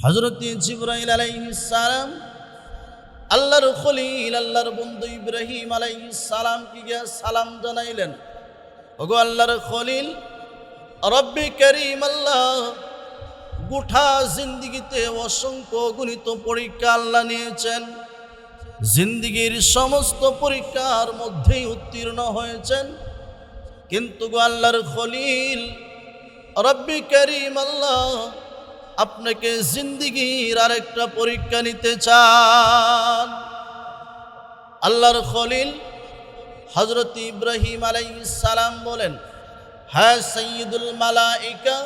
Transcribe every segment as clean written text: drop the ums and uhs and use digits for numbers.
হযরত জিবরাইল আলাইহিস সালাম আল্লাহর খলিল আল্লাহর বন্ধু ইব্রাহিম আলাইহিস সালামকে গিয়ে সালাম জানাইলেন, ওগো আল্লাহর খলিল, রব্বি করিম আল্লাহ, গোটা জিন্দিগিতে অসংখ্য অগণিত পরীক্ষা আল্লাহ নিয়েছেন, জিন্দিগির সমস্ত পরীক্ষার মধ্যেই উত্তীর্ণ হয়েছেন, কিন্তু গো আল্লাহর খলিল রব্বি করিম আল্লাহ, আপনাকে জিন্দিগির আরেকটা পরীক্ষা নিতে চান। আল্লাহর খলিল হযরত ইব্রাহিম আলাইহিস সালাম বলেন, হ্যাঁ সাইয়্যিদুল মালাইকা,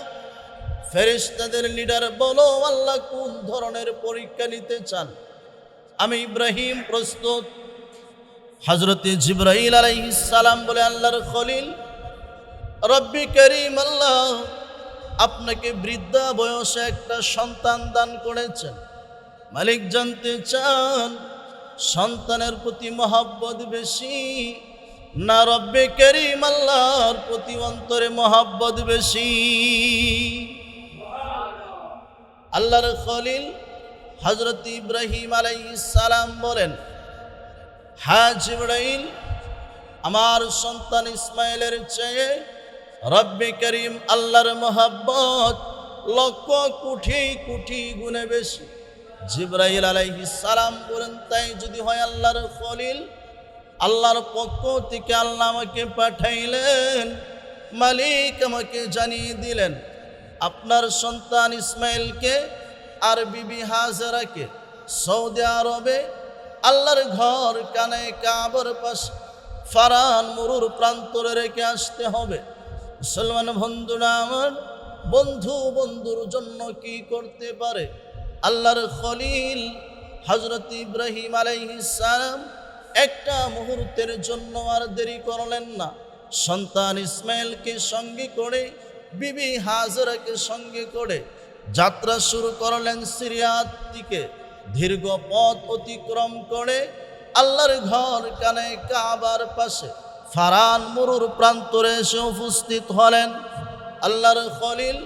ফেরেশতাদের লিডার, বলো আল্লাহ কোন ধরনের পরীক্ষা নিতে চান, আমি ইব্রাহিম প্রস্তুত। হযরত জিবরাইল আলাইহিস সালাম বলে, আল্লাহর খলিল রব্বি করিম আল্লাহ, আপনাকে বৃদ্ধা বয়সে একটা সন্তান দান করেছেন, মালিক জানতে চান সন্তানের প্রতি মহব্বত বেশি না রব্বে করিম আল্লাহর প্রতি অন্তরে মহব্বত বেশি? আল্লাহর খলিল হযরত ইব্রাহিম আলাইহিস সালাম বলেন, হ্যাঁ জিবরাইল, আমার সন্তান ইসমাইলের চেয়ে রব্বে করিম আল্লাহর মহব্বত লক্ষ কোটি কোটি গুণে বেশি। জিবরাইল আলাইহিস সালাম বলেন, তাই যদি হয় আল্লাহর খলিল, আল্লাহর পক্ষ থেকে আল্লাহ আমাকে পাঠাইলেন, মালিক আমাকে জানিয়ে দিলেন আপনার সন্তান ইসমাইলকে আর বিবি হাজেরাকে সৌদি আরবে আল্লাহর ঘর কানে কাবার পাশে ফারান মরুর প্রান্তরে রেখে আসতে হবে। মুসলমান বন্ধুরা আমার, বন্ধুর জন্য কি করতে পারে? আল্লাহর খলিল হযরত ইব্রাহিম আলাইহিস সালাম একটা মুহূর্তের জন্য আর দেরি করলেন না, সন্তান ইসমাইলকে সঙ্গে করে, বিবি হাজেরাকে সঙ্গে করে যাত্রা শুরু করলেন সিরিয়ার দিকে। দীর্ঘ পথ অতিক্রম করে আল্লাহর ঘর কানে কাবার পাশে ফারান মরুর প্রান্তরে এসে উপস্থিত হলেন। আল্লাহর খলিল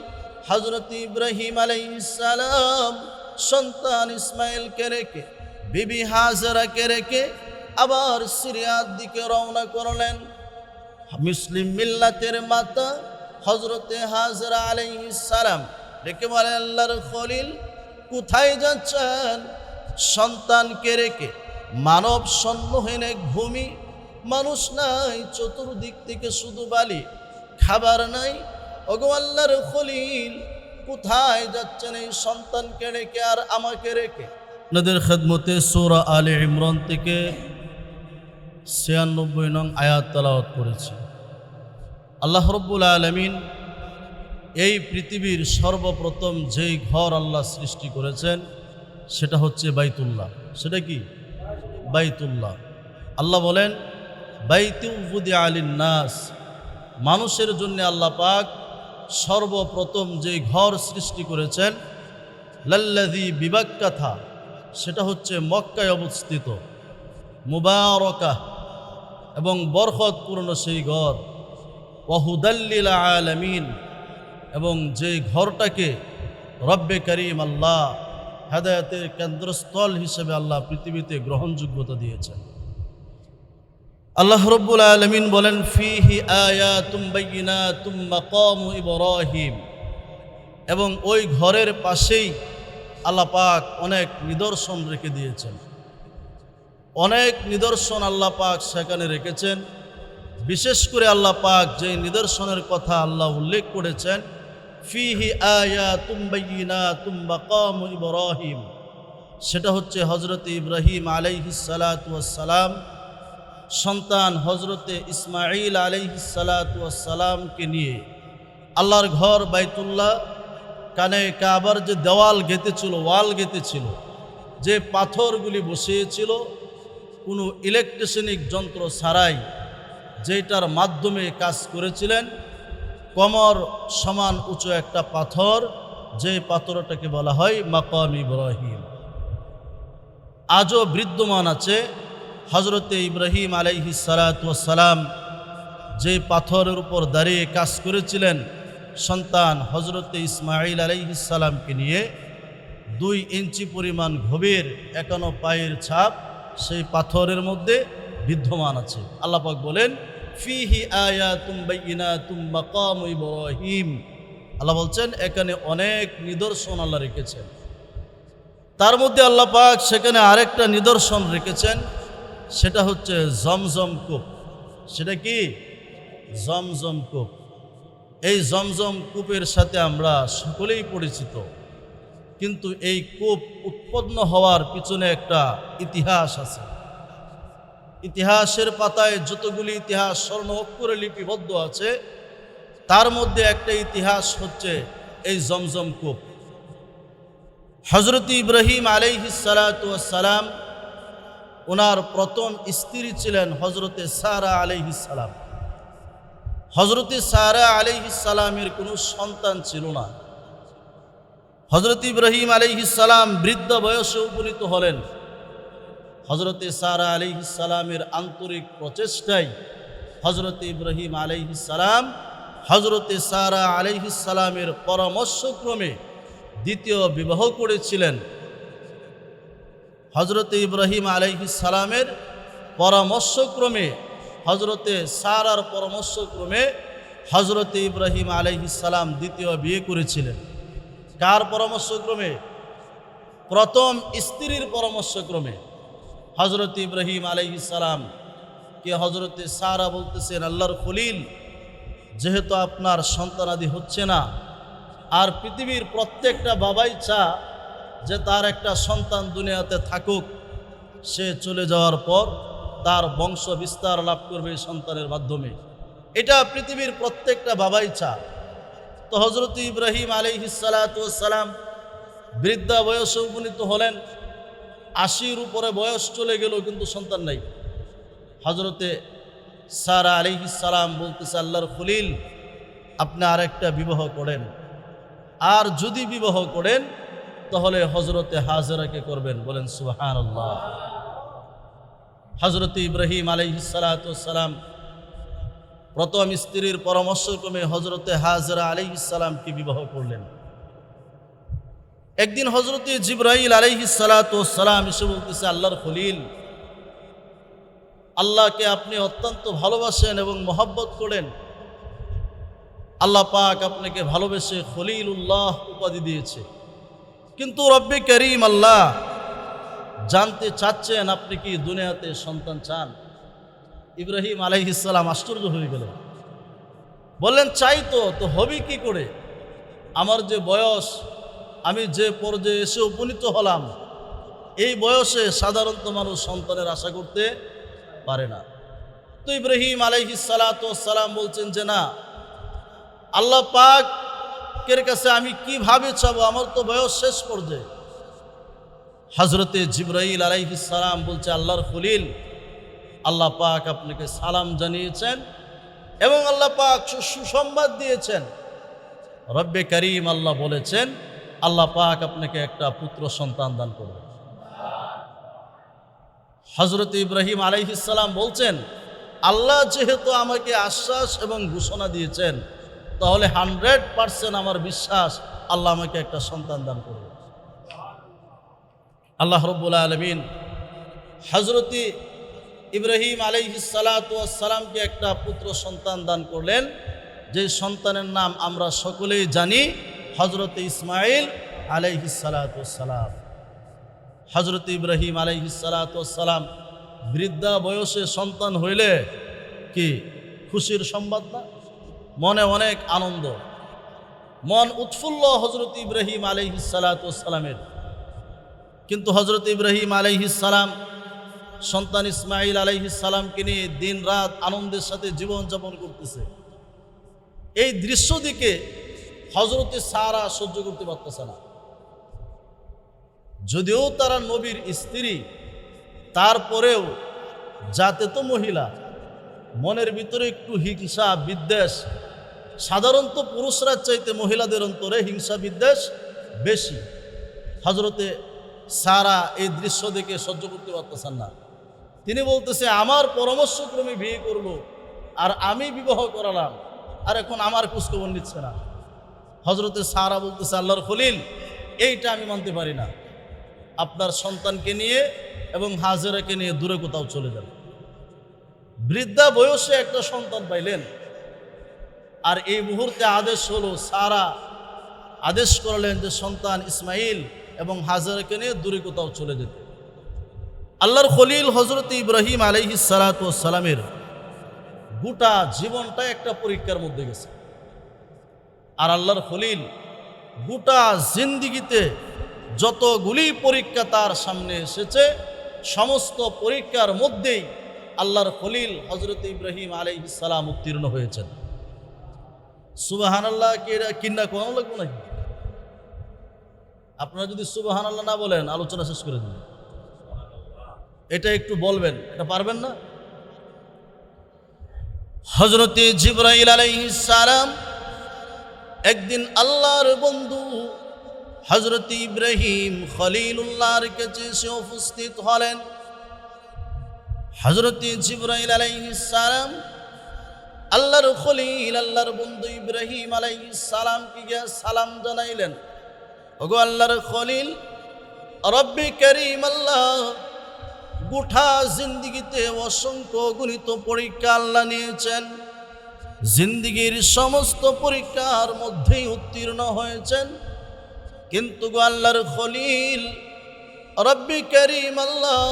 হযরত ইব্রাহিম আলাইহিস সালাম সন্তান ইসমাইলকে রেখে, বিবি হাজেরাকে রেখে আবার সিরিয়ার দিকে রওনা করলেন। মুসলিম মিল্লাতের মাতা হযরতে হাজেরা আলাইহিস সালাম ডেকে বলেন, আল্লাহর খলিল কোথায় যাচ্ছেন? সন্তানকে রেখে মানব শূন্যহীন এক ভূমি, মানুষ নাই, চতুর্দিক থেকে শুধু বালি, খাবার নাই। ওগো আল্লাহর খলিল, কোথায় যাচ্ছেন এই সন্তানকে রেখে আর আমাকে রেখে? আপনাদের খেদমতে সূরা আলে ইমরান থেকে ৯৬ নং আয়াত তেলাওয়াত করেছি। আল্লাহ রাব্বুল আলামিন এই পৃথিবীর সর্বপ্রথম যেই ঘর আল্লাহ সৃষ্টি করেছেন সেটা হচ্ছে বাইতুল্লাহ। সেটা কি? বাইতুল্লাহ। আল্লাহ বলেন, বাইতুল উযিআ লিন-নাস, মানুষের জন্য আল্লাহ পাক সর্বপ্রথম যেই ঘর সৃষ্টি করেছেন, লাল্লাযী বিবাক্কাথা, সেটা হচ্ছে মক্কায় অবস্থিত, মুবারাকাহ এবং বরকতপূর্ণ সেই ঘর, ওয়া হুদাল লিল আলামিন, এবং যেই ঘরটাকে রব্বে করিম আল্লাহ হেদায়েতের কেন্দ্রস্থল হিসেবে আল্লাহ পৃথিবীতে গ্রহণযোগ্যতা দিয়েছেন। আল্লাহ রাব্বুল আলামিন বলেন, ফিহি আয়াতুম বাইয়িনাতুম মাকামু ইব্রাহিম, এবং ওই ঘরের পাশেই আল্লাহ পাক অনেক নিদর্শন রেখে দিয়েছেন। অনেক নিদর্শন আল্লাহ পাক সেখানে রেখেছেন। বিশেষ করে আল্লাহ পাক যে নিদর্শনের কথা আল্লাহ উল্লেখ করেছেন, ফিহি আয়াতুম বাইয়িনাতুম মাকামু ইব্রাহিম, সেটা হচ্ছে হযরত ইব্রাহিম আলাইহিস সালাতু ওয়াস সালাম সন্তান হযরতে ইসমাঈল আলাইহিস সালাতু ওয়াস সালামকে নিয়ে আল্লাহর ঘর বাইতুল্লাহ কানে কাবার যে দেওয়াল গেঁথেছিল, ওয়াল গেঁথেছিল, যে পাথরগুলি বসিয়েছিল কোনো ইলেকট্রিসিয়ানিক যন্ত্র ছাড়াই, যেটার মাধ্যমে কাজ করেছিলেন, কমর সমান উঁচু একটা পাথর, যে পাথরটাকে বলা হয় মাকাম ইব্রাহিম, আজও বিদ্যমান আছে। হযরতে ইব্রাহিম আলাইহিস সালাতু ওয়াস সালাম যে পাথরের উপর দাঁড়িয়ে কাজ করেছিলেন সন্তান হযরতে ইসমাঈল আলাইহিস সালামকে নিয়ে, 2 ইঞ্চি পরিমাণ গভীর 51 পায়ের ছাপ সেই পাথরের মধ্যে বিদ্যমান আছে। আল্লাহ পাক বলেন ফিহি আয়াতুম বাইয়িনাতুম মাকাম ইব্রাহিম। আল্লাহ বলছেন এখানে অনেক নিদর্শন আল্লাহ রেখেছেন। তার মধ্যে আল্লাহ পাক সেখানে আরেকটা নিদর্শন রেখেছেন, সেটা হচ্ছে জমজম কূপ। সেটা কি? জমজম কূপ। এই জমজম কূপের সাথে আমরা সকলেই পরিচিত, কিন্তু এই কূপ উৎপন্ন হওয়ার পিছনে একটা ইতিহাস আছে। ইতিহাসের পাতায় যতগুলি ইতিহাস স্বর্ণ অক্ষরে লিপিবদ্ধ আছে, তার মধ্যে একটা ইতিহাস হচ্ছে এই জমজম কূপ। হযরত ইব্রাহিম আলাইহিস সালাতু ওয়াস সালাম, ওনার প্রথম স্ত্রী ছিলেন হযরতে সারা আলাইহিস সালাম। হযরতে সারা আলাইহিস সালামের কোনো সন্তান ছিল না। হযরত ইব্রাহিম আলাইহিস সালাম বৃদ্ধ বয়সে উপনীত হলেন। হযরতে সারা আলাইহিস সালামের আন্তরিক প্রচেষ্টায় হযরত ইব্রাহিম আলাইহিস সালাম হযরতে সারা আলাইহিস সালামের পরামর্শক্রমে দ্বিতীয় বিবাহ করেছিলেন। হযরতে ইব্রাহিম আলাইহিস সালামের পরামর্শক্রমে, হযরতে সারার পরামর্শক্রমে হযরতে ইব্রাহিম আলাইহিস সালাম দ্বিতীয় বিয়ে করেছিলেন। কার পরামর্শক্রমে? প্রথম স্ত্রীর পরামর্শক্রমে। হযরত ইব্রাহিম আলাইহিস সালাম কে হযরতে সারা বলতেছেন, আল্লাহর খলিল, যেহেতু আপনার সন্তানাদি হচ্ছে না, আর পৃথিবীর প্রত্যেকটা বাবাই চা যে তার একটা সন্তান দুনিয়াতে থাকুক, সে চলে যাওয়ার পর তার বংশ বিস্তার লাভ করবে সন্তানের মাধ্যমে। এটা পৃথিবীর প্রত্যেকটা বাবাই চা। তো হযরত ইব্রাহিম আলাইহিস সালাতু ওয়াস সালাম বৃদ্ধা বয়সে উপনীত হলেন। 80-র উপরে বয়স চলে গেল, কিন্তু সন্তান নাই। হযরতে সারা আলাইহিস সালাম বলতেছে, আল্লাহর খলিল, আপনি আরেকটা বিবাহ করেন, আর যদি বিবাহ করেন তাহলে হযরতে হাজেরাকে করবেন। বলেন সুবহানাল্লাহ। হযরতে ইব্রাহিম আলাইহিস সালাতু ওয়াস সালাম প্রথম স্ত্রীর পরামর্শক্রমে হযরতে হাজেরা আলাইহিস সালামকে বিবাহ করলেন। একদিন হযরতে জিবরাইল আলাইহিস সালাতু ওয়াস সালাম এসে বলতেছে, আল্লাহর খলিল, আল্লাহকে আপনি অত্যন্ত ভালোবাসেন এবং মহব্বত করেন। আল্লাহ পাক আপনাকে ভালোবেসে খলিলুল্লাহ উপাধি দিয়েছে, কিন্তু রব্বে করিম আল্লাহ জানতে চাচ্ছেন আপনি কি দুনিয়াতে সন্তান চান? ইব্রাহিম আলাইহিস সালাম আশ্চর্য হয়ে গেলেন। বললেন, চাই তো হবে কি করে? আমার যে বয়স, আমি যে পর্যায়ে এসে উপনীত হলাম, এই বয়সে সাধারণত মানুষ সন্তানের আশা করতে পারে না। তো ইব্রাহিম আলাইহিস সালাতু ওয়াস সালাম বলছেন যে না, আল্লাহ পাকের কাছে আমি কিভাবে চাবো, আমার তো বয়স শেষ পর্যায়ে। হযরতে জিবরাইল আলাইহিস সালাম বলছে, আল্লাহর খলিল, আল্লাহ পাক আপনাকে সালাম জানিয়েছেন এবং আল্লাহ পাক সুসংবাদ দিয়েছেন। রব্বে করিম আল্লাহ বলেছেন, আল্লাহ পাক আপনাকে একটা পুত্র সন্তান দান করবেন। হযরত ইব্রাহিম আলাইহিস সালাম বলছেন, আল্লাহ যেহেতু আমাকে আশ্বাস এবং ঘোষণা দিয়েছেন, তাহলে 100% আমার বিশ্বাস আল্লাহ আমাকে একটা সন্তান দান করবেন। আল্লাহ রাব্বুল আলামিন হযরত ইব্রাহিম আলাইহিস সালাতু ওয়াস সালামকে একটা পুত্র সন্তান দান করলেন, যে সন্তানের নাম আমরা সকলেই জানি, হযরত ইসমাঈল আলাইহিস সালাতু ওয়াস সালাম। হযরত ইব্রাহিম আলাইহিস সালাতু ওয়াস সালাম বৃদ্ধা বয়সে সন্তান হইলে কি খুশির সংবাদ না? মনে অনেক আনন্দ, মন উৎফুল্ল হযরত ইব্রাহিম আলাইহিস সালাতু ওয়াস সালামের। কিন্তু হযরত ইব্রাহিম আলাইহিস সালাম সন্তান ইসমাঈল আলাইহিস সালামকে নিয়ে দিন রাত আনন্দের সাথে জীবনযাপন করতেছে। এই দৃশ্য দিকে হযরতে সারা সহ্য করতে পারতেছে না। যদিও তারা নবীর স্ত্রী, তারপরেও যাতে তো মহিলা, মনের ভিতরে একটু হিংসা বিদ্বেষ, সাধারণত পুরুষরা চাইতে মহিলাদের অন্তরে হিংসা বিদ্বেষ বেশি। হযরতে সারা এই দৃশ্য দেখে সহ্য করতে পারতেছেন না। তিনি বলতেছে, আমার পরামর্শক্রমে বিয়ে করব, আর আমি বিবাহ করালাম, আর এখন আমার খোঁজখবর নিচ্ছে না। হযরতে সারা বলতেছে, আল্লাহর খলিল, এইটা আমি মানতে পারি না। আপনার সন্তানকে নিয়ে এবং হাজেরাকে নিয়ে দূরে কোথাও চলে যান। বৃদ্ধা বয়সে একটা সন্তান পাইলেন, আর এই মুহূর্তে আদেশ হলো, সারা আদেশ করলেন যে সন্তান ইসমাইল এবং হাজেরাকে নিয়ে দূরে কোথাও চলে যেতে। আল্লাহর খলিল হযরত ইব্রাহিম আলাইহিস সালাতু ওয়াস সালামের গোটা জীবনটা একটা পরীক্ষার মধ্যে গেছে। আর আল্লাহর খলিল গোটা জিন্দিগিতে যতগুলি পরীক্ষা তার সামনে এসেছে, সমস্ত পরীক্ষার মধ্যেই আল্লাহর খলিল হযরত ইব্রাহিম আলাইহিস সালাম উত্তীর্ণ হয়েছেন। সুবহানাল্লাহ কিনা কোন লাগবে নাকি? আপনারা যদি সুবহানাল্লাহ না বলেন আলোচনা শেষ করে দিন। এটা একটু বলবেন, এটা পারবেন না? হযরত জিবরাইল আলাইহিস সালাম একদিন আল্লাহর বন্ধু হযরত ইব্রাহিম খলিলুল্লাহর কাছে এসে উপস্থিত হলেন। হযরত জিবরাইল আলাইহিস সালাম আল্লাহর খলিল, আল্লাহর বন্ধু ইব্রাহিম আলাইহিস সালামকে গিয়ে সালাম জানাইলেন, ওগো আল্লাহর খলিল, রব্বি করিম আল্লাহ গোটা জিন্দিগিতে অসংখ্য গণিত পরীক্ষা আল্লাহ নিয়েছেন, জিন্দিগির সমস্ত পরীক্ষার মধ্যেই উত্তীর্ণ হয়েছেন, কিন্তু গো আল্লাহর খলিল, রব্বি করিম আল্লাহ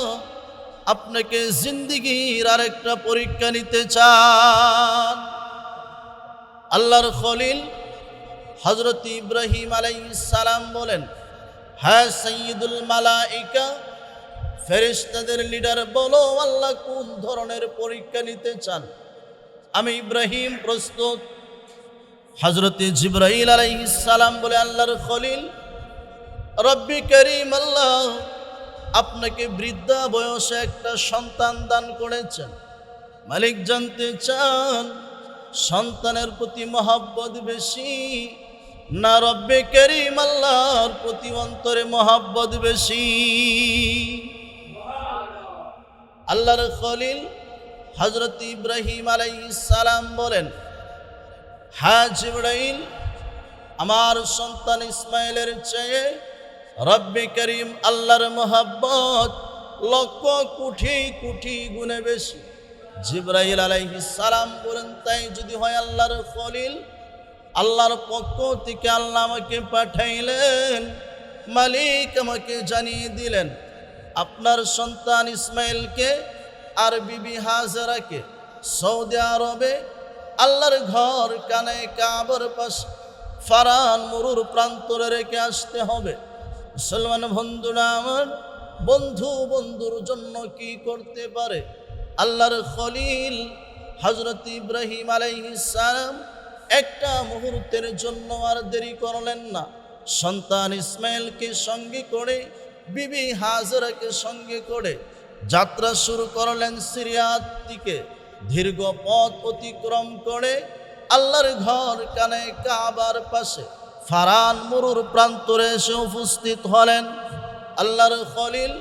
আপনাকে জিন্দিগির আরেকটা পরীক্ষা নিতে চান। আল্লাহর খলিল হযরত ইব্রাহিম আলাইহিস সালাম বলেন, হ্যাঁ সাইয়্যিদুল মালাইকা, ফেরেশতাদের লিডার, বলো আল্লাহ কোন ধরনের পরীক্ষা নিতে চান, আমি ইব্রাহিম প্রস্তুত। হযরত জিবরাইল আলাইহিস সালাম বলে, আল্লাহর খলিল, রব্বি করিম আল্লাহ আপনাকে বৃদ্ধা বয়সে একটা সন্তান দান করেছেন, মালিক জানতে চান সন্তানের প্রতি মহব্বত বেশি না রব্বে করিম আল্লাহর প্রতি অন্তরে মহব্বত বেশি? আল্লাহর খলিল হযরত ইব্রাহিম আলাইহিস সালাম বলেন, হ্যাঁ জিবরাইল, আমার সন্তান ইসমাইলের চেয়ে রব্বে করিম আল্লাহর মহব্বত লক্ষ কোটি কোটি গুণে বেশি। জিবরাইল আলাইহিস সালাম বলেন, তাই যদি হয় আল্লাহর খলিল, আল্লাহর পক্ষ থেকে আল্লাহ আমাকে পাঠাইলেন, মালিক আমাকে জানিয়ে দিলেন আপনার সন্তান ইসমাইলকে আর বিবি হাজেরাকে সৌদি আরবে আল্লাহর ঘর কানে কাবার পাশে ফারান মরুর প্রান্তরে রেখে আসতে হবে। মুসলমান বন্ধুরা আমার, বন্ধুর জন্য কি করতে পারে? আল্লাহর খলিল হযরত ইব্রাহিম আলাইহিস সালাম একটা মুহূর্তের জন্য আর দেরি করলেন না, সন্তান ইসমাইলকে সঙ্গে করে, বিবি হাজেরাকে সঙ্গে করে যাত্রা শুরু করলেন সিরিয়ার দিকে। দীর্ঘ পথ অতিক্রম করে আল্লাহর ঘর কানে কাবার পাশে ফারান মরুর প্রান্তরে এসে উপস্থিত হলেন। আল্লাহর খলিল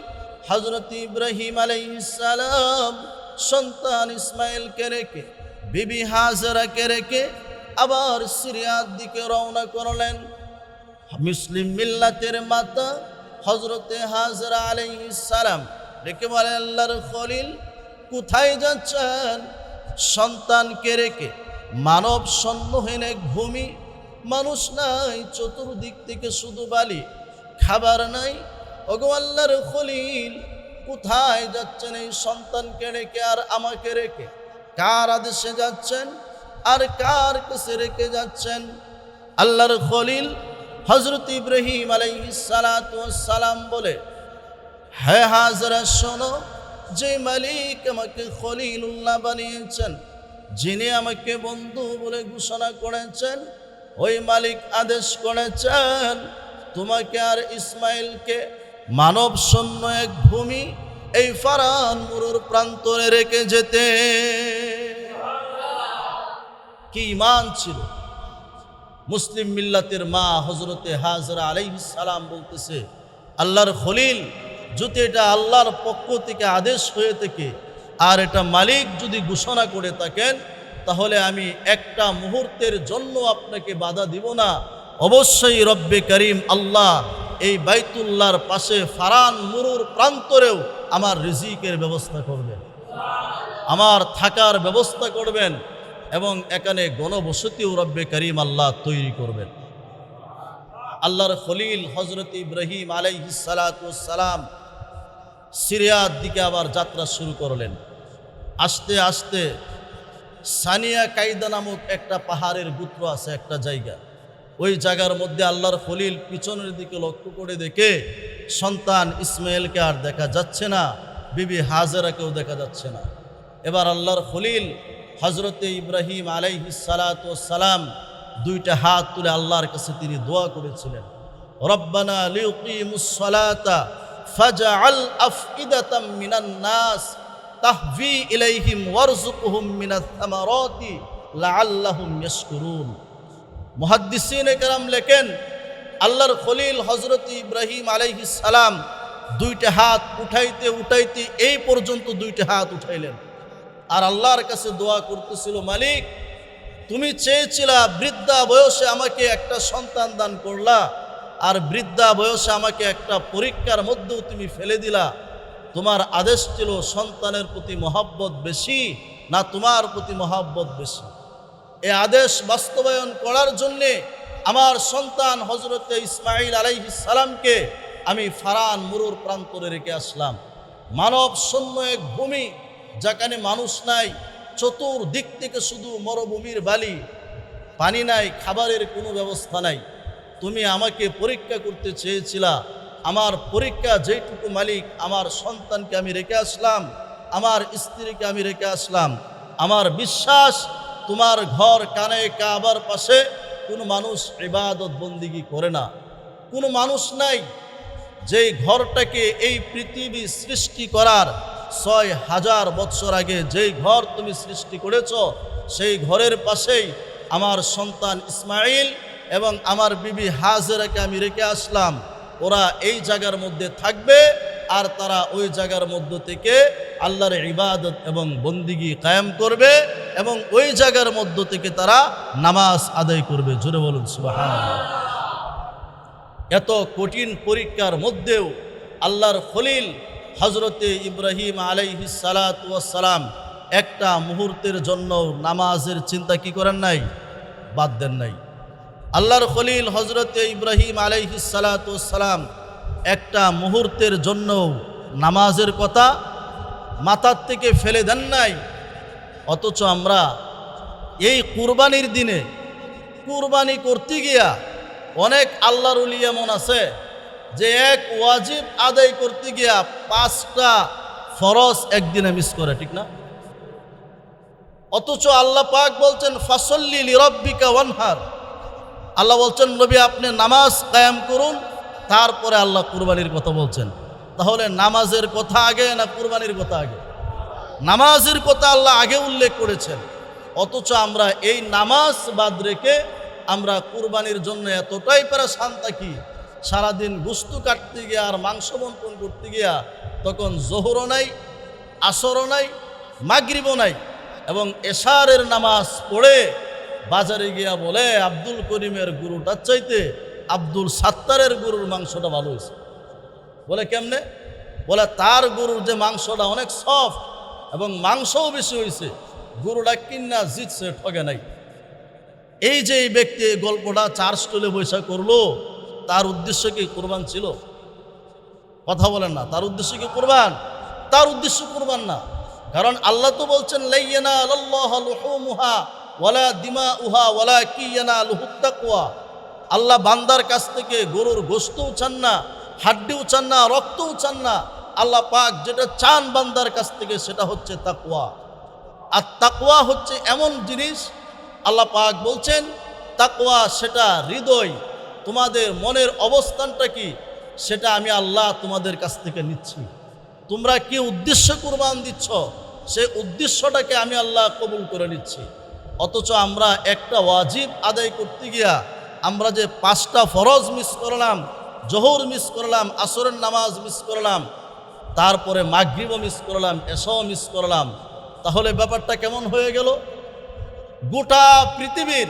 হযরত ইব্রাহিম আলাইহিস সালাম সন্তান ইসমাইলকে রেখে, বিবি হাজেরাকে রেখে আবার সিরিয়ার দিকে রওনা করলেন। মুসলিম মিল্লাতের মাতা হযরতে হাজেরা আলাইহিস সালাম রেখে বলেন, আল্লাহর খলিল কোথায় যাচ্ছেন? সন্তানকে রেখে মানব শূন্যহীন এক ভূমি, মানুষ নাই, চতুর্দিক থেকে শুধু বালি, খাবার নাই। ওগো আল্লাহর খলিল কোথায় যাচ্ছেন এই সন্তানকে রেখে আর আমাকে রেখে? কার আদেশে যাচ্ছেন আর কার কাছে রেখে যাচ্ছেন? আল্লাহর খলিল হযরত ইব্রাহিম আলাইহিস সালাতু ওয়াস সালাম বলে, হ্যাঁ হাজেরা শোনো, যে মালিক আমাকে খলিলুল্লাহ বানিয়েছেন, যিনি আমাকে বন্ধু বলে ঘোষণা করেছেন, ওই মালিক আদেশ করেছেন তোমাকে আর ইসমাইলকে মানব শূন্য এক ভূমি এই ফারান মরুর প্রান্তরে রেখে যেতে। কি ঈমান ছিল! মুসলিম মিল্লাতের মা হযরতে হাজেরা আলাইহিস সালাম বলতেছে, আল্লাহর খলিল, যদি এটা আল্লাহর পক্ষ থেকে আদেশ হয়ে থাকে আর এটা মালিক যদি ঘোষণা করে থাকেন, তাহলে আমি একটা মুহূর্তের জন্য আপনাকে বাধা দিব না। অবশ্যই রব্বে করিম আল্লাহ এই বাইতুল্লাহর পাশে ফারান মুরুর প্রান্তরেও আমার রিজিকের ব্যবস্থা করবেন, আমার থাকার ব্যবস্থা করবেন এবং এখানে গণবসতিও রব্বে করিম আল্লাহ তৈরি করবেন। আল্লাহর খলিল হজরত ইব্রাহিম আলাইহিস সালাতু ওয়াস সালাম সিরিয়ার দিকে আবার যাত্রা শুরু করলেন। আস্তে আস্তে সানিয়া কাইদা নামক একটা পাহাড়ের গুত্র আছে, একটা জায়গা। ওই জায়গার মধ্যে আল্লাহর খলিল পিছনের দিকে লক্ষ্য করে দেখে সন্তান ইসমাইলকে আর দেখা যাচ্ছে না, বিবি হাজেরাকেও দেখা যাচ্ছে না। এবার আল্লাহর খলিল হজরতে ইব্রাহিম আলাইহিস সালাতু ওয়াস সালাম দুইটা হাত তুলে আল্লাহর কাছে তিনি দোয়া করেছিলেন, রব্বানা লিউকিমুস সালাতা ফাজআল আফইদাতাম মিনান নাস তাহভি ইলাইহিম ওয়ারযুকহুম মিনাস সামারাতি লাআল্লাহুম ইয়াশকুরুন। মুহাদ্দিসিনে কেরাম লেখেন, আল্লাহর খলিল হজরত ইব্রাহিম আলাইহিস সালাম দুইটা হাত উঠাইতে উঠাইতে এই পর্যন্ত দুইটা হাত উঠাইলেন আর আল্লাহর কাছে দোয়া করতেছিল, মালিক তুমি চেয়েছিলা বৃদ্ধা বয়সে আমাকে একটা সন্তান দান করলা, আর বৃদ্ধা বয়সে আমাকে একটা পরীক্ষার মধ্যেও তুমি ফেলে দিলা। তোমার আদেশ ছিল সন্তানের প্রতি মহব্বত বেশি না তোমার প্রতি মহব্বত বেশি? এই আদেশ বাস্তবায়ন করার জন্যে আমার সন্তান হজরতে ইসমাইল আলাইহিস সালামকে আমি ফারান মুরুর প্রান্তরে রেখে আসলাম। মানব শূন্য এক ভূমি, যেখানে মানুষ নাই, চতুর্দিক থেকে শুধু মরুভূমির বালি, পানি নাই, খাবারের কোনো ব্যবস্থা নাই। তুমি আমাকে পরীক্ষা করতে চেয়েছিলা, আমার পরীক্ষা যেটুকু মালিক, আমার সন্তানকে আমি রেখে আসলাম, আমার স্ত্রীকে আমি রেখে আসলাম। আমার বিশ্বাস তোমার ঘর কানে কাবার পাশে কোনো মানুষ ইবাদত বন্দিগি করে না, কোনো মানুষ নাই যেই ঘরটাকে এই পৃথিবী সৃষ্টি করার ৬,০০০ বৎসর আগে যেই ঘর তুমি সৃষ্টি করেছ, সেই ঘরের পাশেই আমার সন্তান ইসমাইল এবং আমার বিবি হাজেরাকে আমি রেখে আসলাম। ওরা এই জায়গার মধ্যে থাকবে আর তারা ওই জায়গার মধ্য থেকে আল্লাহর ইবাদত এবং বন্দিগি কায়েম করবে এবং ওই জায়গার মধ্য থেকে তারা নামাজ আদায় করবে। জোরে বলুন সুবহানাল্লাহ। এত কঠিন পরীক্ষার মধ্যেও আল্লাহর খলিল হজরতে ইব্রাহিম আলাইহিস সালাতু ওয়াস সালাম একটা মুহূর্তের জন্য নামাজের চিন্তা কি করেন নাই, বাদ দেন নাই। আল্লাহর খলিল হজরতে ইব্রাহিম আলাইহিস সালাতু ওয়াস সালাম একটা মুহূর্তের জন্য নামাজের কথা মাথার থেকে ফেলে দেন নাই। অথচ আমরা এই কুরবানির দিনে কুরবানি করতে গিয়া অনেক আল্লাহর ওলি এমন আছে যে এক ওয়াজিব আদায় করতে গিয়া 5টা ফরজ একদিনে মিস করে, ঠিক না? অথচ আল্লাহ পাক বলছেন ফাসল্লি লিরাব্বিকা ওয়ানহার। আল্লাহ বলছেন নবী আপনি নামাজ কায়েম করুন, তারপরে আল্লাহ কুরবানির কথা বলছেন। তাহলে নামাজের কথা আগে না কুরবানির কথা আগে? নামাজের কথা আল্লাহ আগে উল্লেখ করেছেন। অথচ আমরা এই নামাজ বাদ রেখে আমরা কুরবানির জন্য এতটাই পেরেশান থাকি, সারাদিন গুস্তু কাটতে গিয়া আর মাংস বন্টন করতে গিয়া তখন জোহরও নাই, আসরও নাই, মাগরিবও নাই, এবং এশারের নামাজ পড়ে বাজারে গিয়া বলে আব্দুল করিমের গরুটার চাইতে আব্দুল সাত্তারের গরুর মাংসটা ভালো হয়েছে। বলে কেমনে? বলে তার গরুর যে মাংসটা অনেক সফট এবং মাংসও বেশি হয়েছে, গরুটা কিনা জিতছে, ঠগে নাই। এই যে এই ব্যক্তি এই গল্পটা 4 স্টলে বৈশা করলো, তার উদ্দেশ্য কি কুরবান ছিল? কথা বলেন না। তার উদ্দেশ্য কি কুরবান? তার উদ্দেশ্য কুরবান না। কারণ আল্লাহ তো বলছেন লা ইয়ানালাল্লাহু লুহুমুহা ওয়ালা দিমাউহা ওয়ালাকিন ইয়ানালুহুত তাকওয়া। আল্লাহ বান্দার কাছ থেকে গরুর গোশতও চান না, হাড্ডিও চান না, রক্তও চান না। আল্লাহ পাক যেটা চান বান্দার কাছ থেকে সেটা হচ্ছে তাকওয়া। আর তাকওয়া হচ্ছে এমন জিনিস, আল্লাহ পাক বলছেন তাকওয়া সেটা হৃদয়, তোমাদের মনের অবস্থানটা কি সেটা আমি আল্লাহ তোমাদের কাছ থেকে নিচ্ছি। তোমরা কি উদ্দেশ্য কুরবান দিচ্ছ সেই উদ্দেশ্যটাকে আমি আল্লাহ কবুল করে নিচ্ছি। অথচ আমরা একটা ওয়াজিব আদায় করতে গিয়া আমরা যে 5টা ফরজ মিস করলাম, জোহর মিস করলাম, আসরের নামাজ মিস করলাম, তারপরে মাগরিবও মিস করলাম, এশাও মিস করলাম, তাহলে ব্যাপারটা কেমন হয়ে গেল? গোটা পৃথিবীর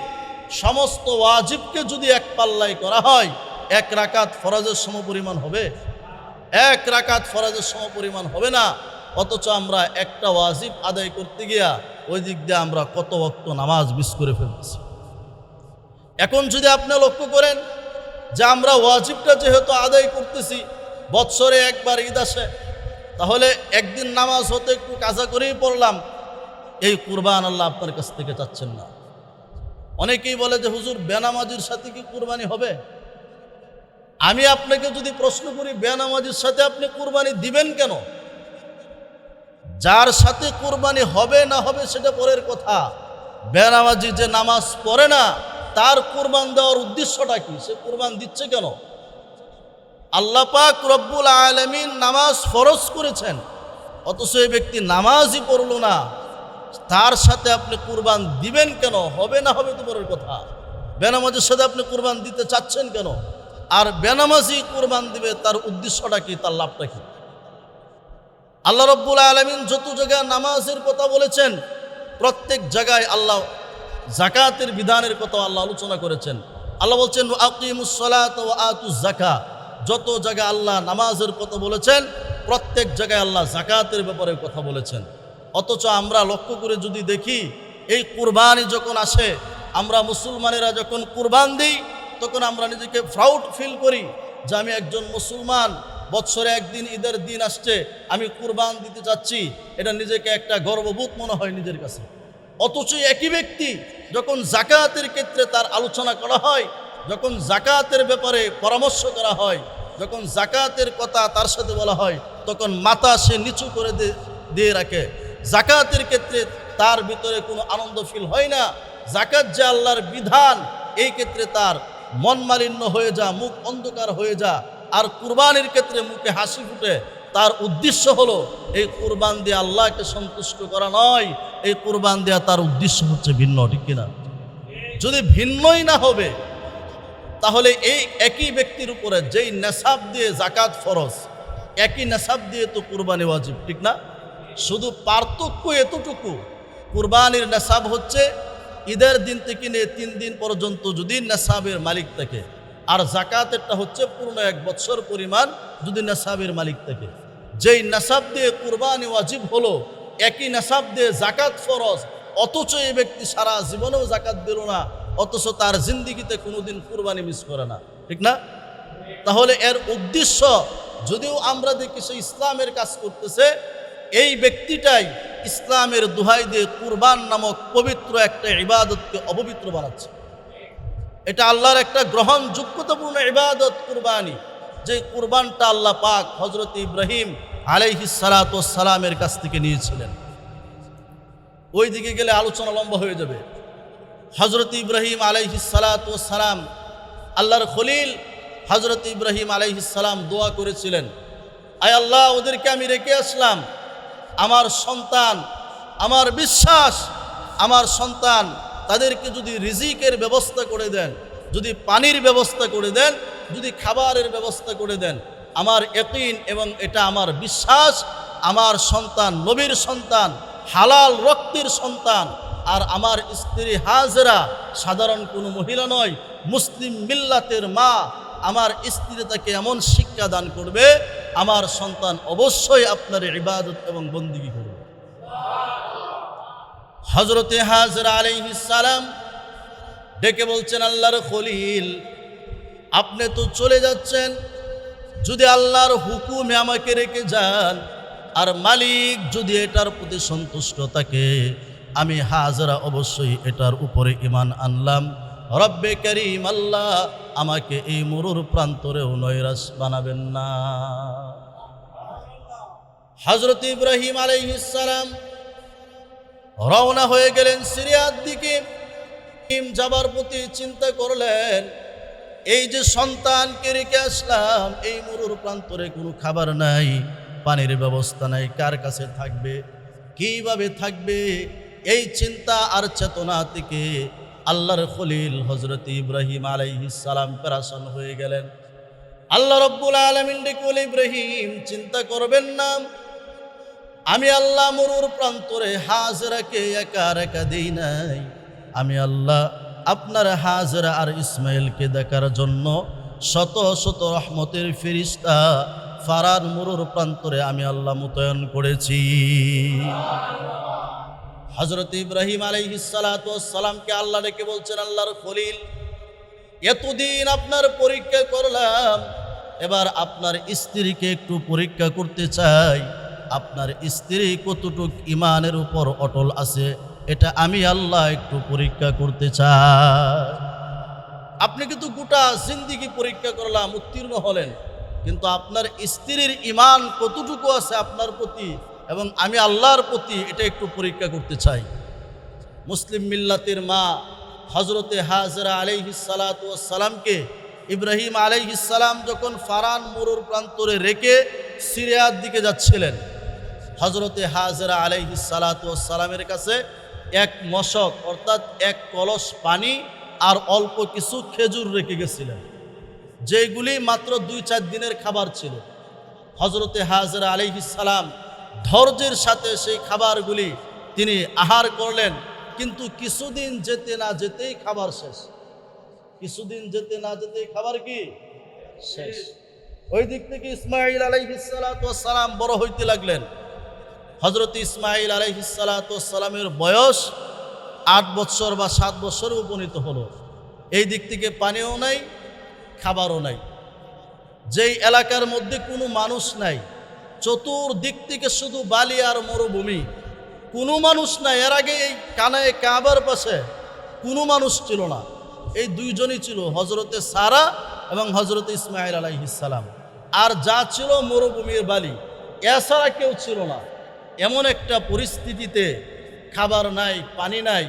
সমস্ত ওয়াজিবকে যদি এক পাল্লায় করা হয় এক রাকাত ফরজের সমপরিমাণ হবে? এক রাকাত ফরজের সমপরিমাণ হবে না। অথচ আমরা একটা ওয়াজিব আদায় করতে গিয়া ওই দিক দিয়ে আমরা কত ওয়াক্ত নামাজ মিস করে ফেলতেছি। এখন যদি আপনি লক্ষ্য করেন যে আমরা ওয়াজিবটা যেহেতু আদায় করতেছি, বৎসরে একবার ঈদ আসে, তাহলে একদিন নামাজ হতে একটু কাজা করেই পড়লাম, এই কুরবান আল্লাহ আপনার কাছ থেকে চাচ্ছেন না। অনেকেই বলে যে হুজুর বেনামাজির সাথে কি কুরবানি হবে? আমি আপনাকে যদি প্রশ্ন করি বেনামাজির সাথে আপনি কুরবানি দিবেন কেন? যার সাথে কুরবানি হবে না হবে সেটা পরের কথা। বেনামাজি যে নামাজ পড়ে না তার কুরবান দেওয়ার উদ্দেশ্যটা কি? সে কুরবান দিচ্ছে কেন? আল্লাহ পাক রব্বুল আলামিন নামাজ ফরজ করেছেন, অথচ এই ব্যক্তি নামাজই পড়ল না, তার সাথে আপনি কুরবান দিবেন কেন? হবে না হবে তো পরের কথা। বেনামাজির সাথে আপনি কুরবান দিতে চাচ্ছেন কেন? আর বেনামাজি কুরবান দিবে তার উদ্দেশ্যটা কি, তার লাভটা কি? আল্লাহ রব্বুল আলামিন যত জায়গায় নামাজের কথা বলেছেন প্রত্যেক জায়গায় আল্লাহ যাকাতের বিধানের কথা আল্লাহ আলোচনা করেছেন। আল্লাহ বলছেন আকিমুস সালাত ওয়া আতুজ যাকাত। যত জায়গায় আল্লাহ নামাজের কথা বলেছেন প্রত্যেক জায়গায় আল্লাহ যাকাতের ব্যাপারে কথা বলেছেন। অথচ আমরা লক্ষ্য করে যদি দেখি, এই কুরবানি যখন আসে, আমরা মুসলমানেরা যখন কুরবান দিই তখন আমরা নিজেকে প্রাউড ফিল করি যে আমি একজন মুসলমান, বৎসরে একদিন ঈদের দিন আসছে, আমি কুরবান দিতে যাচ্ছি, এটা নিজেকে একটা গর্ববোধ মনে হয় নিজের কাছে। অথচ একই ব্যক্তি যখন যাকাতের ক্ষেত্রে তার আলোচনা করা হয়, যখন যাকাতের ব্যাপারে পরামর্শ করা হয়, যখন যাকাতের কথা তার সাথে বলা হয়, তখন মাথা সে নিচু করে দিয়ে রাখে। যাকাতের ক্ষেত্রে তার ভিতরে কোনো আনন্দ ফিল হয় না। যাকাত যে আল্লাহর বিধান, এই ক্ষেত্রে তার মন মালিন্য হয়ে যা, মুখ অন্ধকার হয়ে যা। আর কুরবানির ক্ষেত্রে মুখে হাসি ফুটে। তার উদ্দেশ্য হলো এই কুরবান দিয়ে আল্লাহকে সন্তুষ্ট করা নয়, এই কুরবান দেওয়া তার উদ্দেশ্য হচ্ছে ভিন্ন, ঠিক কিনা? যদি ভিন্নই না হবে তাহলে এই একই ব্যক্তির উপরে যেই নেশাব দিয়ে যাকাত ফরজ, একই নেশাব দিয়ে তো কুরবানি ওয়াজিব, ঠিক না? শুধু পার্থক্য এতটুকু, কুরবানির নেশাব হচ্ছে ঈদের দিন থেকে নিয়ে 3 দিন পর্যন্ত যদি নেশাবের মালিক থাকে, আর যাকাতেরটা হচ্ছে পুরো 1 বছর পরিমাণ যদি নেশাবের মালিক থাকে। যেই নেশাব দিয়ে কুরবানি ওয়াজিব হলো, একই নেশাব দিয়ে যাকাত ফরজ, অথচ এই ব্যক্তি সারা জীবনেও যাকাত দিল না, অথচ তার জিন্দিগিতে কোনোদিন কুরবানি মিস করে না, ঠিক না? তাহলে এর উদ্দেশ্য, যদিও আমরা দেখি সে ইসলামের কাজ করতেছে, এই ব্যক্তিটাই ইসলামের দোহাই দিয়ে কুরবান নামক পবিত্র একটা ইবাদতকে অপবিত্র বানাচ্ছে। এটা আল্লাহর একটা গ্রহণযোগ্যতাপূর্ণ ইবাদত কুরবানি, যে কুরবানটা আল্লাহ পাক হযরত ইব্রাহিম আলাইহিস সালাতু ওয়াস সালামের কাছ থেকে নিয়েছিলেন। ওই দিকে গেলে আলোচনা লম্বা হয়ে যাবে। হযরত ইব্রাহিম আলাইহিস সালাতু ওয়াস সালাম, আল্লাহর খলিল হযরত ইব্রাহিম আলাইহিস সালাম দোয়া করেছিলেন, আয় আল্লাহ, ওদেরকে আমি রেখে আসলাম, আমার সন্তান, আমার বিশ্বাস, আমার সন্তান, তাদেরকে যদি রিজিকের ব্যবস্থা করে দেন, যদি পানির ব্যবস্থা করে দেন, যদি খাবারের ব্যবস্থা করে দেন, আমার ইয়াকিন এবং এটা আমার বিশ্বাস, আমার সন্তান নবীর সন্তান, হালাল রক্তের সন্তান, আর আমার স্ত্রী হাজেরা সাধারণ কোনো মহিলা নয়, মুসলিম মিল্লাতের মা। আমার স্ত্রী তাকে এমন শিক্ষা দান করবে, আমার সন্তান অবশ্যই আপনার ইবাদত এবং বন্দেগী করবে। হযরতে হাজেরা আলাইহিস সালাম ডেকে বলছেন, আল্লাহর খলিল, আপনি তো চলে যাচ্ছেন, যদি আল্লাহর হুকুমে আমাকে রেখে যান, আর মালিক যদি এটার প্রতি সন্তুষ্ট থাকে, আমি হাজেরা অবশ্যই এটার উপরে ঈমান আনলাম। রব্বে করিম আল্লাহ আমাকে এই মরুর প্রান্তরেও নৈরাশ বানাবেন না। হযরত ইব্রাহিম আলাইহিস সালাম রওনা হয়ে গেলেন সিরিয়ার দিকে। যাবার প্রতি চিন্তা করলেন, এই যে সন্তানকে রেখে আসলাম, এই মরুর প্রান্তরে কোনো খাবার নাই, পানির ব্যবস্থা নাই, কার কাছে থাকবে, কিভাবে থাকবে? এই চিন্তা আর চেতনা থেকে আল্লাহর খলিল হযরত ইব্রাহিম আলাইহিস সালাম পেরেশান হয়ে গেলেন। আল্লাহ রাব্বুল আলামিন ডেকে বলে, ইব্রাহিম চিন্তা করবেন না, আমি আল্লাহ মরুর প্রান্তরে হাজেরাকে একা রেখা দেই নাই। আমি আল্লাহ আপনার হাজেরা আর ইসমাইলকে দেখার জন্য শত শত রহমতের ফেরেশতা ফারান মরুর প্রান্তরে আমি আল্লাহ মোতায়েন করেছি। হযরত ইব্রাহিম আলাইহিস সালাতু ওয়াস সালামকে আল্লাহ ডেকে বলছেন, আল্লাহর খলিল, এতদিন আপনার পরীক্ষা করলাম, এবার আপনার স্ত্রীকে একটু পরীক্ষা করতে চাই। আপনার স্ত্রী কতটুক ঈমানের উপর অটল আছে এটা আমি আল্লাহ একটু পরীক্ষা করতে চাই। আপনি কিন্তু গোটা জিন্দেগি পরীক্ষা করলাম, উত্তীর্ণ হলেন, কিন্তু আপনার স্ত্রীর ঈমান কতটুকু আছে আপনার প্রতি এবং আমি আল্লাহর প্রতি এটা একটু পরীক্ষা করতে চাই। মুসলিম মিল্লাতের মা হযরতে হাজরা আলাইহিস সালাতু ওয়াস সালামকে ইব্রাহিম আলাইহিস সালাম যখন ফারান মরুর প্রান্তরে রেখে সিরিয়ার দিকে যাচ্ছিলেন, হযরতে হাজরা আলাইহিস সালাতু ওয়াস সালামের কাছে এক মশক অর্থাৎ এক কলস পানি আর অল্প কিছু খেজুর রেখে গেছিলেন, যেগুলি মাত্র 2-4 দিনের খাবার ছিল। হযরতে হাজরা আলাইহিস সালাম ধৈর্যের সাথে সেই খাবারগুলি তিনি আহার করলেন, কিন্তু কিছুদিন যেতে না যেতেই খাবার শেষ। কিছুদিন যেতে না যেতেই খাবার কি শেষ। ওই দিক থেকে ইসমাঈল আলাইহিস সালাতু ওয়াস সালাম বড় হইতে লাগলেন। হযরত ইসমাঈল আলাইহিস সালাতু ওয়াস সালামের বয়স 8 বছর বা 7 বছরে উপনীত হলো। এই দিক থেকে পানিও নাই, খাবারও নাই। যেই এলাকার মধ্যে কোনো মানুষ নাই, চতুর্দিক থেকে শুধু বালি আর মরুভূমি, কোনো মানুষ নাই। এর আগে এই কানায়ে কাবার পাশে কোনো মানুষ ছিল না। এই দুইজনই ছিল, হযরতে সারা এবং হযরতে ইসমাঈল আলাইহিস সালাম। আর যা ছিল মরুভূমির বালি, এছাড়া কেউ ছিল না। এমন একটা পরিস্থিতিতে খাবার নাই, পানি নাই,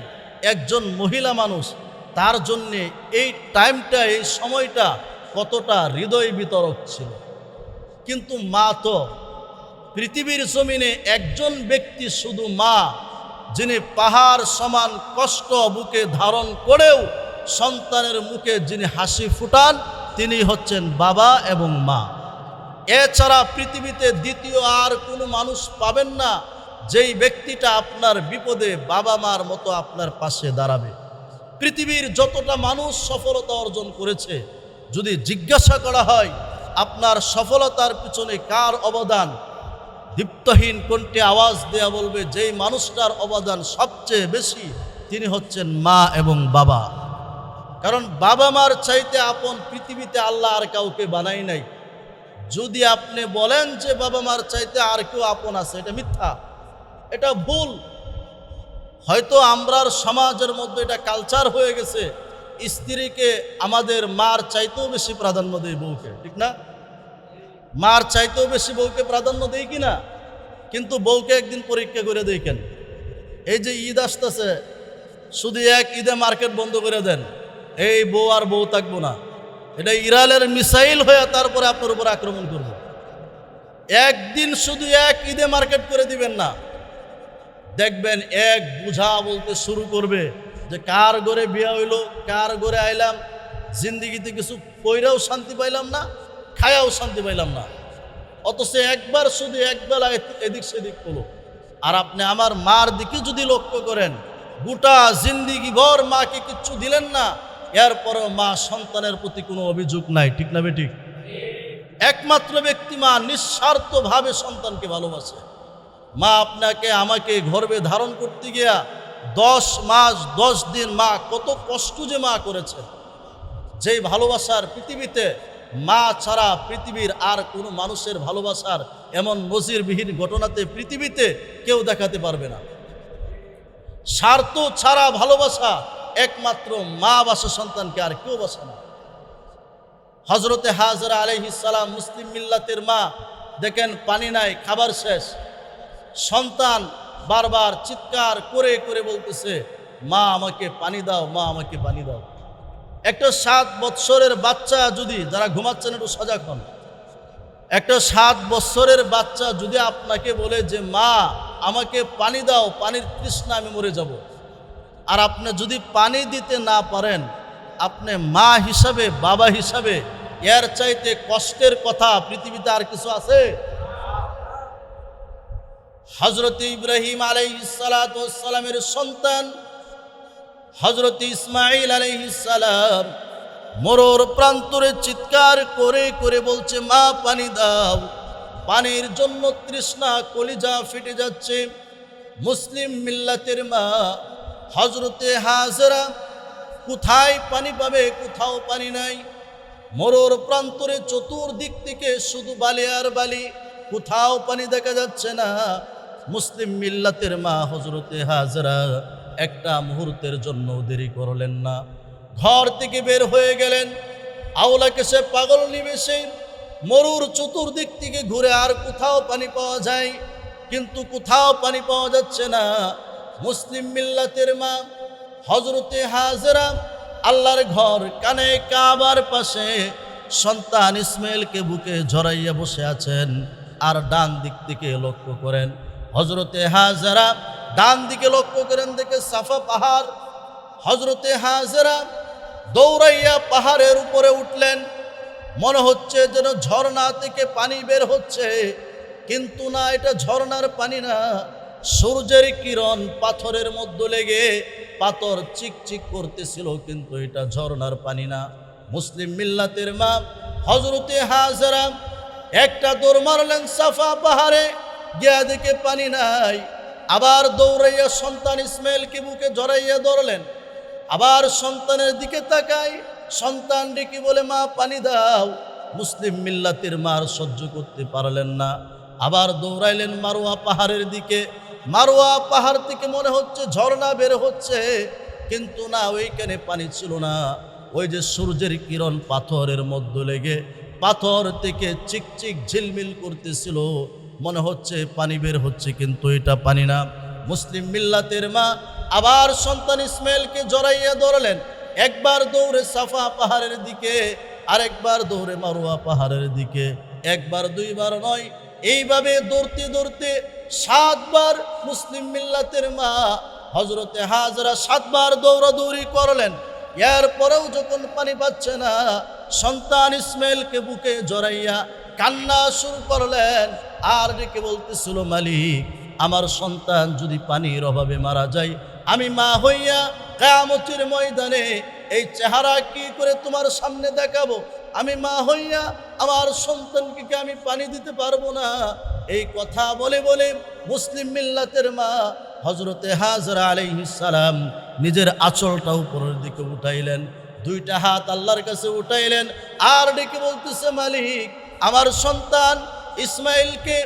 একজন মহিলা মানুষ, তার জন্যে এই টাইমটা, এই সময়টা কতটা হৃদয় বিতরক ছিল। কিন্তু মা তো পৃথিবীর জমিনে একজন ব্যক্তি, শুধু মা, যিনি পাহাড় সমান কষ্ট বুকে ধারণ করেও সন্তানের মুখে যিনি হাসি ফুটান, তিনি হচ্ছেন বাবা এবং মা। এছাড়া পৃথিবীতে দ্বিতীয় আর কোনো মানুষ পাবেন না যেই ব্যক্তিটা আপনার বিপদে বাবা মার মতো আপনার পাশে দাঁড়াবে। পৃথিবীর যতটা মানুষ সফলতা অর্জন করেছে, যদি জিজ্ঞাসা করা হয় আপনার সফলতার পিছনে কার অবদান, দীপ্তহীন কণ্ঠে আওয়াজ দেয়া বলবে যেই মানুষটার অবদান সবচেয়ে বেশি তিনি হচ্ছেন মা এবং বাবা। কারণ বাবা মার চাইতে আপন পৃথিবীতে আল্লাহ আর কাউকে বানাই নাই। যদি আপনি বলেন যে বাবা মার চাইতে আর কেউ আপন আছে, এটা মিথ্যা, এটা ভুল। হয়তো আমরার সমাজের মধ্যে এটা কালচার হয়ে গেছে, স্ত্রীকে আমাদের মার চাইতেও বেশি প্রাধান্য দেয় বউকে, ঠিক না? মার চাইতেও বেশি বউকে প্রাধান্য দেই কিনা? কিন্তু বউকে একদিন পরীক্ষা করে দেখেন। এই যে ঈদ আসতেছে, শুধু এক ঈদে মার্কেট বন্ধ করে দেন, এই বউ আর বউ থাকবো না, এটা ইরানের মিসাইল হয়ে তারপরে আপনার উপর আক্রমণ করবে। একদিন শুধু এক ঈদে মার্কেট করে দিবেন না, দেখবেন এক বুঝা বলতে শুরু করবে যে কার ঘরে বিয়া হইলো, কার ঘরে আইলাম, জিন্দিগিতে কিছু পইরাও শান্তি পাইলাম না, খায়াও শান্তি পাইলাম না। অথচ একবার শুধু একবেলা এদিক সেদিক হলো। আর আপনি আমার মার দিকে যদি লক্ষ্য করেন, গোটা জিন্দিগি ভর মাকে কিচ্ছু দিলেন না, এরপরেও মা সন্তানের প্রতি কোনো অভিযোগ নাই, ঠিক না বেঠিক? একমাত্র ব্যক্তি মা নিঃস্বার্থভাবে সন্তানকে ভালোবাসে। মা আপনাকে আমাকে গর্ভে ধারণ করতে গিয়া 10 মাস 10 দিন মা কত কষ্ট যে মা করেছে, যেই ভালোবাসার পৃথিবীতে মা ছাড়া পৃথিবীর আর কোনো মানুষের ভালোবাসার এমন নজিরবিহীন ঘটনাতে পৃথিবীতে কেউ দেখাতে পারবে না। স্বার্থ ছাড়া ভালোবাসা একমাত্র মা বাসা সন্তানকে, আর কেউ বাসে না। হযরতে হাজরা আলাইহিস সালাম মুসলিম মিল্লাতের মা, দেখেন পানি নাই, খাবার শেষ, সন্তান বারবার চিৎকার করে করে বলতেছে, মা আমাকে পানি দাও, মা আমাকে পানি দাও। একটা 7 বৎসরের বাচ্চা যদি, যারা ঘুমাচ্ছেন একটু সজাগ হন, একটা 7 বৎসরের বাচ্চা যদি আপনাকে বলে যে মা আমাকে পানি দাও, পানির তৃষ্ণা, আমি মরে যাব, আর আপনি যদি পানি দিতে না পারেন, আপনি মা হিসাবে, বাবা হিসাবে এর চাইতে কষ্টের কথা পৃথিবীতে আর কিছু আছে? হযরত ইব্রাহিম আলাইহিস সালাতু ওয়াস সালামের সন্তান হযরত ইসমাঈল আলাইহিস সালাম মরুর প্রান্তরে চিৎকার করে করে বলছে, মা পানি দাও। পানির জন্য তৃষ্ণা, কলিজা ফেটে যাচ্ছে। মুসলিম মিল্লাতের মা হযরতে হাজরা কোথায় পানি পাবে? কোথাও পানি নাই। মরুর প্রান্তরে চতুর্দিক থেকে শুধু বালি আর বালি, কোথাও পানি দেখা যাচ্ছে না। মুসলিম মিল্লাতের মা হযরতে হাজরা একটা মুহূর্তের জন্য দেরি করলেন না, ঘর থেকে বের হয়ে গেলেন। আওলাকে সে পাগল নিবেশে মরুর চতুর্দিক থেকে ঘুরে আর কোথাও পানি পাওয়া যায়, কিন্তু কোথাও পানি পাওয়া যাচ্ছে না। মুসলিম মিল্লাতের মা হযরতে হাজরা আল্লাহর ঘর কানে কাবার পাশে সন্তান ইসমাইলকে বুকে জড়াইয়া বসে আছেন। আর ডান দিক থেকে লক্ষ্য করেন, হযরতে হাজরা ডান দিকে লক্ষ্য করেন, দেখে সাফা পাহাড়। হযরতে হাজরা দৌড়াইয়া পাহাড়ের উপরে উঠলেন। মনে হচ্ছে যেন ঝর্ণা থেকে পানি বের হচ্ছে, কিন্তু না, এটা ঝর্ণার পানি না। সূর্যের কিরণ পাথরের মধ্যে লেগে পাথর চিকচিক করতেছিল, কিন্তু এটা ঝর্ণার পানি না। মুসলিম মিল্লাতের মা হযরতে হাজরা একটা দৌড় মারলেন সাফা পাহাড়ে, গিয়া দেখে পানি নাই। আবার দৌড়াইয়া সন্তান ইসমাইলকে বুকে জড়াইয়া ধরলেন। আবার সন্তানের দিকে তাকাই, সন্তান ডেকে বলে, মা পানি দাও। মুসলিম মিল্লাতের মার সহ্য করতে পারলেন না, আবার দৌড়াইলেন মারোয়া পাহাড়ের দিকে। মারোয়া পাহাড় থেকে মনে হচ্ছে ঝর্ণা বের হচ্ছে, কিন্তু না, ওইখানে পানি ছিল না। ওই যে সূর্যের কিরণ পাথরের মধ্যে লেগে পাথর থেকে চিকচিক ঝিলমিল করতেছিল, মনে হচ্ছে পানি বের হচ্ছে, কিন্তু এটা পানি না। মুসলিম মিল্লাতের মা আবার সন্তান ইসমাইলকে জড়াইয়া ধরলেন। একবার দৌড়ে সাফা পাহাড়ের দিকে, আরেকবার দৌড়ে মারোয়া পাহাড়ের দিকে। একবার দুইবার নয়, এইভাবে দৌড়তে দৌড়তে 7 বার মুসলিম মিল্লাতের মা হযরতে হাজরা 7 বার দৌড়াদৌড়ি করলেন। এরপরেও যখন পানি পাচ্ছে না, সন্তান ইসমাইলকে বুকে জড়াইয়া কান্না শুরু করলেন। আর ডেকে বলতেছিল, মালিক, আমার সন্তান যদি পানির অভাবে মারা যায়, আমি মা হইয়া কিয়ামতের ময়দানে এই চেহারা কি করে তোমার সামনে দেখাবো? আমি মা হইয়া আমার সন্তানকে আমি পানি দিতে পারবো না। এই কথা বলে বলে মুসলিম মিল্লাতের মা হযরতে হাজরা আলাইহিস সালাম নিজের আঁচলটা উপরের দিকে উঠাইলেন, 2টা হাত আল্লাহর কাছে উঠাইলেন। আর ডেকে বলতেছে, মালিক, আমার সন্তান ইসমাইলকে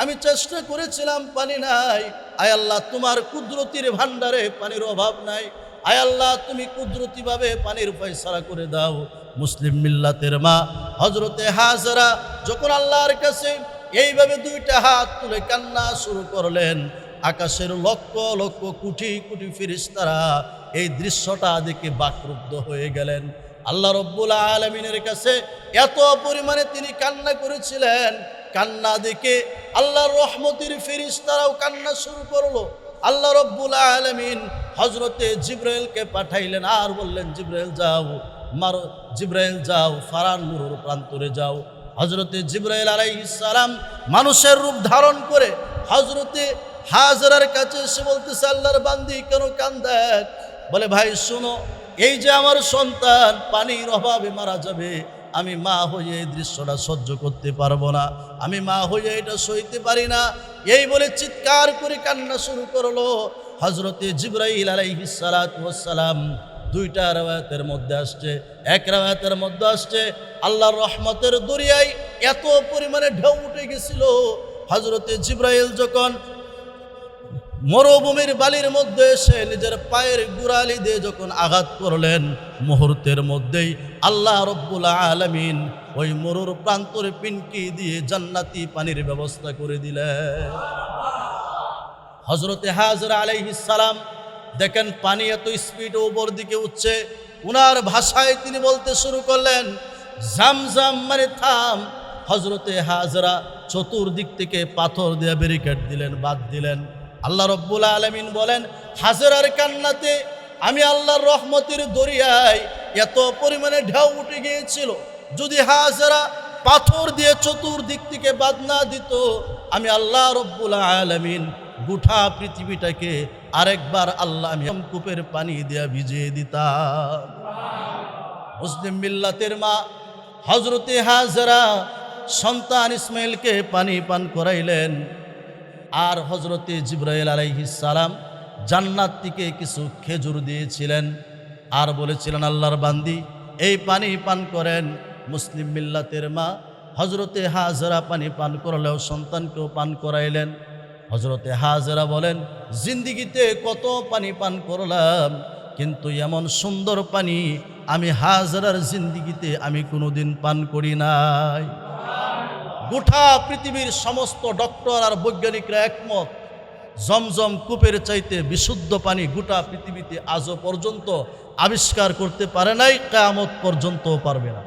আমি চেষ্টা করেছিলাম, পানি নাই। আয় আল্লাহ, তোমার কুদরতির ভান্ডারে পানির অভাব নাই। আয় আল্লাহ, তুমি কুদরতিভাবে পানির ফয়সালা করে দাও। মুসলিম মিল্লাতের মা হযরতে হাজরা যখন আল্লাহর কাছে এইভাবে 2টা হাত তুলে কান্না শুরু করলেন, আকাশের লক্ষ লক্ষ কোটি কোটি ফেরেশতারা এই দৃশ্যটা দেখে বাকরুদ্ধ হয়ে গেলেন। আল্লাহ রব্বুল আলামিনের কাছে এত পরিমাণে তিনি কান্না করেছিলেন, কান্না দেখে আল্লাহর রহমতের ফেরেশতারাও কান্না শুরু করলো। আল্লাহ রব্বুল আলামিন হযরতে জিবরাইলকে পাঠাইলেন আর বললেন, জিবরাইল যাও, জিবরাইল যাও, ফারান মরুর প্রান্তরে যাও। হযরতে জিবরাইল আলাইহিস সালাম মানুষের রূপ ধারণ করে হযরতে হাজরার কাছে এসে বলতেছে, আল্লাহর বান্দি কেন কান্দে? বলে, ভাই শোনো, এই যে আমার সন্তান পানির অভাবে মারা যাবে, আমি মা হয়ে এই দৃশ্যটা সহ্য করতে পারবো না, আমি মা হয়ে এটা সইতে পারি না। এই বলে চিৎকার করে কান্না শুরু করলো। হযরতে জিবরাইল আলাইহিস সালাতু ওয়াস সালাম 2টা রাওয়ায়াতের মধ্যে আসছে, এক রাওয়ায়াতের মধ্যে আসছে আল্লাহর রহমতের দরিয়ায় এত পরিমাণে ঢেউ উঠে গেছিল, হযরতে জিবরাইল যখন মরুভূমির বালির মধ্যে এসে নিজের পায়ের গোড়ালি দিয়ে যখন আঘাত করলেন, মুহূর্তের মধ্যেই আল্লাহ রব্বুল আলামিন ওই মরুর প্রান্তরে পিনকি দিয়ে জান্নাতি পানির ব্যবস্থা করে দিলেন। হযরতে হাজরা আলাইহিস সালাম দেখেন পানি এত স্পিড উপর দিকে উঠছে, উনার ভাষায় তিনি বলতে শুরু করলেন, জামজাম মানে থাম। হযরতে হাজরা চতুর্দিক থেকে পাথর দিয়ে ব্যারিকেড দিলেন, বাদ দিলেন। আল্লাহ রব্বুল আলামিন বলেন, হাজরার কান্নাতে আমি আল্লাহর রহমতের দরিয়ায় এত পরিমাণে ঢেউ উঠে গিয়েছিল, যদি হাজরা পাথর দিয়ে চতুর্দিক থেকে বাদ না দিত, আমি আল্লাহ রব্বুল আলামিন গোটা পৃথিবীটাকে আরেকবার আল্লাহ আমি কূপের পানি দিয়ে ভিজিয়ে দিতাম। মুসলিম মিল্লাতের মা হযরতে হাজরা সন্তান ইসমাইলকে পানি পান করাইলেন। আর হযরতে জিবরাইল আলাইহিস সালাম জান্নাত থেকে কিছু খেজুর দিয়েছিলেন আর বলেছিলেন, আল্লাহর বান্দি এই পানি পান করেন। মুসলিম মিল্লাতের মা হযরতে হাজরা পানি পান করলেও সন্তানকেও পান করাইলেন। হযরতে হাজরা বলেন, জিন্দিগিতে কত পানি পান করলাম, কিন্তু এমন সুন্দর পানি আমি হাজরার জিন্দিগিতে আমি কোনোদিন পান করি নাই। গোটা পৃথিবীর সমস্ত ডক্টর আর বৈজ্ঞানিকরা একমত, জমজম কূপের চাইতে বিশুদ্ধ পানি গোটা পৃথিবীতে আজও পর্যন্ত আবিষ্কার করতে পারে নাই, কিয়ামত পর্যন্ত পারবে না।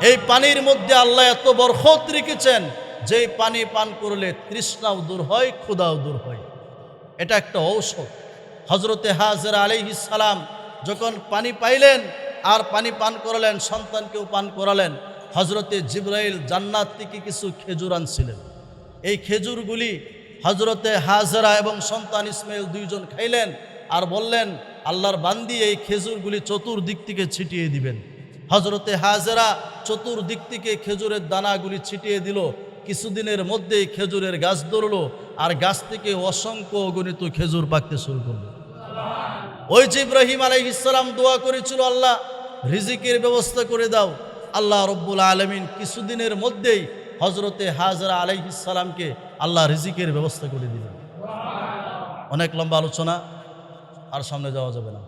এই পানির মধ্যে আল্লাহ এত বরকত রেখেছেন, যেই পানি পান করলে তৃষ্ণাও দূর হয়, ক্ষুধাও দূর হয়। এটা একটা ঔষধ। হযরতে হাজরা আলাইহিস সালাম যখন পানি পাইলেন আর পানি পান করালেন, সন্তানকেও পান করালেন, হযরতে জিবরাইল জান্নাত থেকে কিছু খেজুর আনছিলেন। এই খেজুরগুলি হযরতে হাজরা এবং সন্তান ইসমাইল দুইজন খাইলেন আর বললেন, আল্লাহর বান্দি এই খেজুরগুলি চতুর্দিক থেকে ছিটিয়ে দিবেন। হযরতে হাজরা চতুর্দিক থেকে খেজুরের দানাগুলি ছিটিয়ে দিল। কিছুদিনের মধ্যেই খেজুরের গাছ ধরলো আর গাছ থেকে অসংখ্য অগণিত খেজুর পাকতে শুরু করলো। ওই যে ইব্রাহিম আলাইহিস সালাম দোয়া করেছিল, আল্লাহ রিজিকের ব্যবস্থা করে দাও, আল্লাহ রব্বুল আলামিন কিছুদিনের মধ্যেই হযরতে হাজরা আলাইহিস সালামকে আল্লাহ রিজিকের ব্যবস্থা করে দিলেন। অনেক লম্বা আলোচনা, আর সামনে যাওয়া যাবে না।